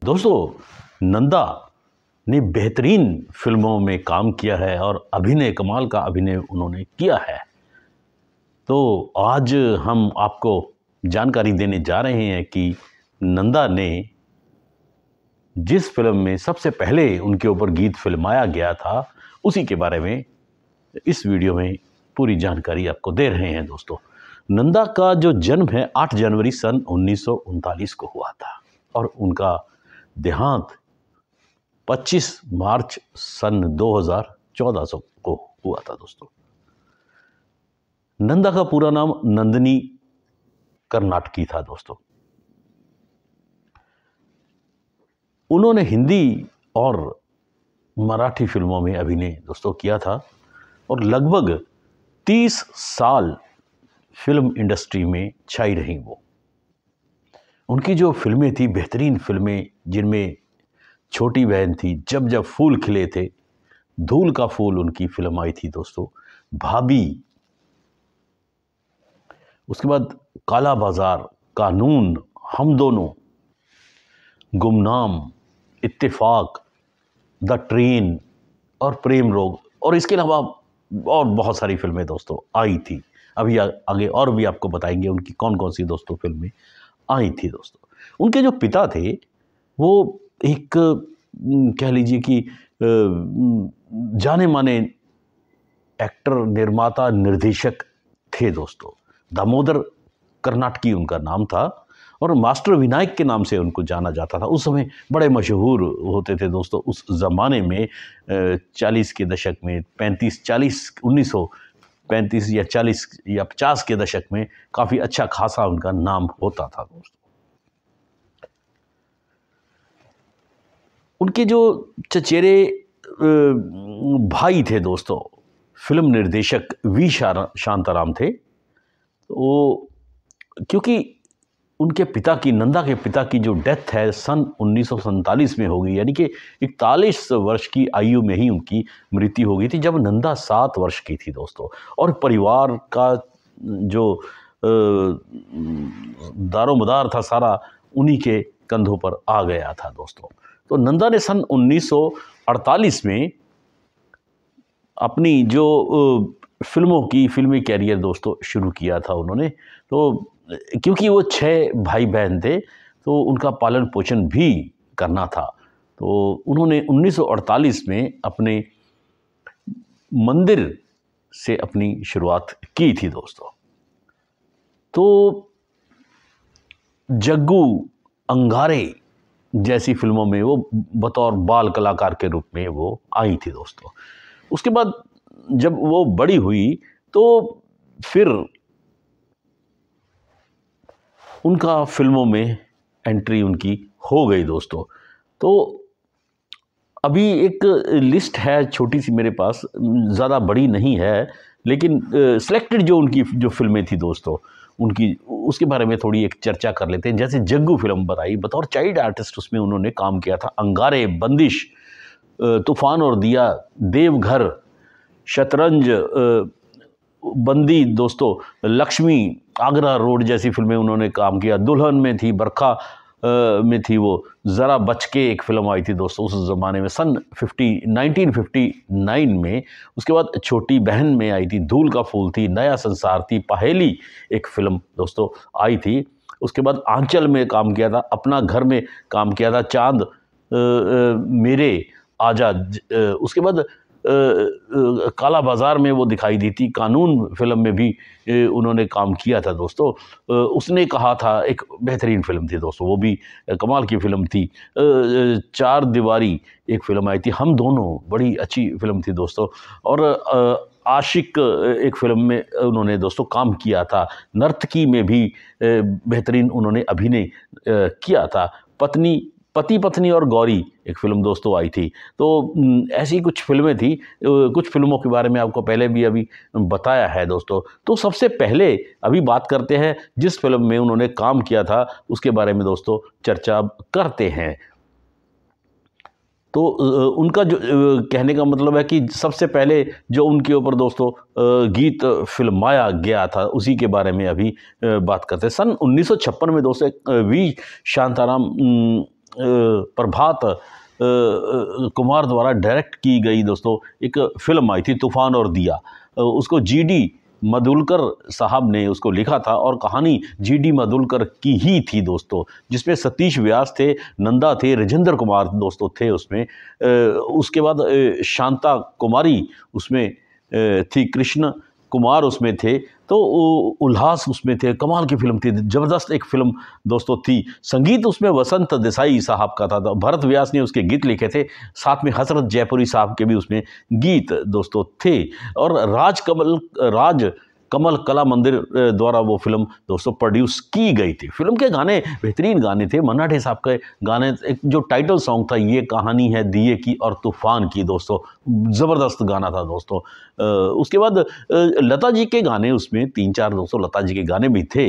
दोस्तों, नंदा ने बेहतरीन फिल्मों में काम किया है और अभिनय, कमाल का अभिनय उन्होंने किया है। तो आज हम आपको जानकारी देने जा रहे हैं कि नंदा ने जिस फिल्म में सबसे पहले उनके ऊपर गीत फिल्माया गया था, उसी के बारे में इस वीडियो में पूरी जानकारी आपको दे रहे हैं। दोस्तों, नंदा का जो जन्म है 8 जनवरी सन 1939 को हुआ था और उनका देहांत 25 मार्च सन 2014 को हुआ था। दोस्तों, नंदा का पूरा नाम नंदिनी कर्नाटकी था। दोस्तों, उन्होंने हिंदी और मराठी फिल्मों में अभिनय दोस्तों किया था और लगभग 30 साल फिल्म इंडस्ट्री में छाई रही वो। उनकी जो फिल्में थी, बेहतरीन फिल्में, जिनमें छोटी बहन थी, जब जब फूल खिले थे, धूल का फूल उनकी फिल्म आई थी दोस्तों, भाभी, उसके बाद काला बाजार, कानून, हम दोनों, गुमनाम, इत्तेफाक, द ट्रेन और प्रेम रोग, और इसके अलावा और बहुत सारी फिल्में दोस्तों आई थी। अभी आगे और भी आपको बताएंगे उनकी कौन कौन सी दोस्तों फिल्में आई थी। दोस्तों, उनके जो पिता थे वो एक कह लीजिए कि जाने माने एक्टर, निर्माता, निर्देशक थे। दोस्तों, दामोदर कर्नाटकी उनका नाम था और मास्टर विनायक के नाम से उनको जाना जाता था। उस समय बड़े मशहूर होते थे दोस्तों। उस ज़माने में 40 के दशक में, 1935 या 40 या 50 के दशक में काफ़ी अच्छा खासा उनका नाम होता था। दोस्तों, उनके जो चचेरे भाई थे दोस्तों, फिल्म निर्देशक वी शांताराम थे। वो क्योंकि उनके पिता की, नंदा के पिता की जो डेथ है सन 1947 में हो गई, यानी कि 41 वर्ष की आयु में ही उनकी मृत्यु हो गई थी, जब नंदा 7 वर्ष की थी। दोस्तों, और परिवार का जो दारोमदार था सारा उन्हीं के कंधों पर आ गया था। दोस्तों, तो नंदा ने सन 1948 में अपनी जो फिल्मी कैरियर दोस्तों शुरू किया था उन्होंने। तो क्योंकि वो 6 भाई बहन थे तो उनका पालन पोषण भी करना था, तो उन्होंने 1948 में अपने मंदिर से अपनी शुरुआत की थी। दोस्तों, तो जग्गू, अंगारे जैसी फिल्मों में वो बतौर बाल कलाकार के रूप में वो आई थी। दोस्तों, उसके बाद जब वो बड़ी हुई तो फिर उनका फिल्मों में एंट्री उनकी हो गई। दोस्तों, तो अभी एक लिस्ट है छोटी सी मेरे पास, ज़्यादा बड़ी नहीं है, लेकिन सिलेक्टेड जो उनकी जो फिल्में थी दोस्तों, उनकी उसके बारे में थोड़ी एक चर्चा कर लेते हैं। जैसे जग्गू फिल्म बताई, बतौर चाइल्ड आर्टिस्ट उसमें उन्होंने काम किया था। अंगारे, बंदिश, तूफान और दिया, देवघर, शतरंज, बंदी दोस्तों, लक्ष्मी, आगरा रोड जैसी फिल्में उन्होंने काम किया। दुल्हन में थी, बरखा में थी, वो ज़रा बच के एक फिल्म आई थी दोस्तों उस ज़माने में सन 1959 में। उसके बाद छोटी बहन में आई थी, धूल का फूल थी, नया संसार थी, पहेली एक फिल्म दोस्तों आई थी। उसके बाद आंचल में काम किया था, अपना घर में काम किया था, चांद मेरे आजाद, उसके बाद काला बाजार में वो दिखाई दी थी, कानून फिल्म में भी उन्होंने काम किया था। दोस्तों, उसने कहा था एक बेहतरीन फिल्म थी दोस्तों, वो भी कमाल की फिल्म थी। चार दीवारी एक फिल्म आई थी, हम दोनों बड़ी अच्छी फिल्म थी दोस्तों। और आशिक एक फिल्म में उन्होंने दोस्तों काम किया था। नर्तकी में भी बेहतरीन उन्होंने अभिनय किया था। पति पत्नी और गौरी एक फिल्म दोस्तों आई थी। तो ऐसी कुछ फिल्में थी। कुछ फिल्मों के बारे में आपको पहले भी अभी बताया है दोस्तों। तो सबसे पहले अभी बात करते हैं जिस फिल्म में उन्होंने काम किया था उसके बारे में दोस्तों चर्चा करते हैं। तो उनका जो कहने का मतलब है कि सबसे पहले जो उनके ऊपर दोस्तों गीत फिल्माया गया था उसी के बारे में अभी बात करते हैं। सन 1956 में दोस्तों वी शांताराम प्रभात कुमार द्वारा डायरेक्ट की गई दोस्तों एक फिल्म आई थी तूफान और दिया। उसको जीडी मधुलकर साहब ने उसको लिखा था और कहानी जीडी मधुलकर की ही थी दोस्तों, जिसमें सतीश व्यास थे, नंदा थे, राजेंद्र कुमार दोस्तों थे उसमें। उसके बाद शांता कुमारी उसमें थी, कृष्ण कुमार उसमें थे, तो उल्लास उसमें थे। कमाल की फिल्म थी, ज़बरदस्त एक फिल्म दोस्तों थी। संगीत उसमें वसंत देसाई साहब का था, भरत व्यास ने उसके गीत लिखे थे, साथ में हसरत जयपुरी साहब के भी उसमें गीत दोस्तों थे। और राज कमल कला मंदिर द्वारा वो फिल्म दोस्तों प्रोड्यूस की गई थी। फिल्म के गाने बेहतरीन गाने थे, मन्ना डे साहब के गाने। एक जो टाइटल सॉन्ग था, ये कहानी है दिए की और तूफान की दोस्तों, ज़बरदस्त गाना था दोस्तों। उसके बाद लता जी के गाने उसमें 3-4 दोस्तों लता जी के गाने भी थे।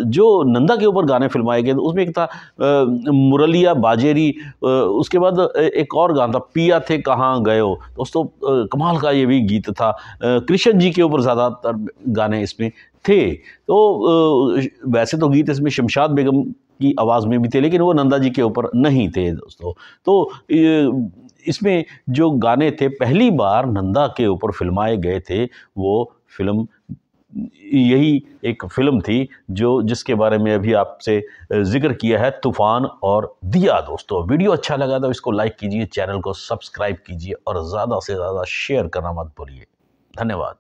जो नंदा के ऊपर गाने फिल्माए गए उसमें एक था मुरलिया बाजेरी। उसके बाद एक और गाना था पिया थे कहाँ गए हो दोस्तों, कमाल का ये भी गीत था। कृष्ण जी के ऊपर ज़्यादातर गाने इसमें थे। तो वैसे तो गीत इसमें शमशाद बेगम की आवाज़ में भी थे, लेकिन वो नंदा जी के ऊपर नहीं थे दोस्तों। तो इसमें जो गाने थे पहली बार नंदा के ऊपर फिल्माए गए थे, वो फिल्म यही एक फिल्म थी जो जिसके बारे में अभी आपसे जिक्र किया है, तूफान और दिया दोस्तों। वीडियो अच्छा लगा तो इसको लाइक कीजिए, चैनल को सब्सक्राइब कीजिए और ज़्यादा से ज़्यादा शेयर करना मत भूलिए। धन्यवाद।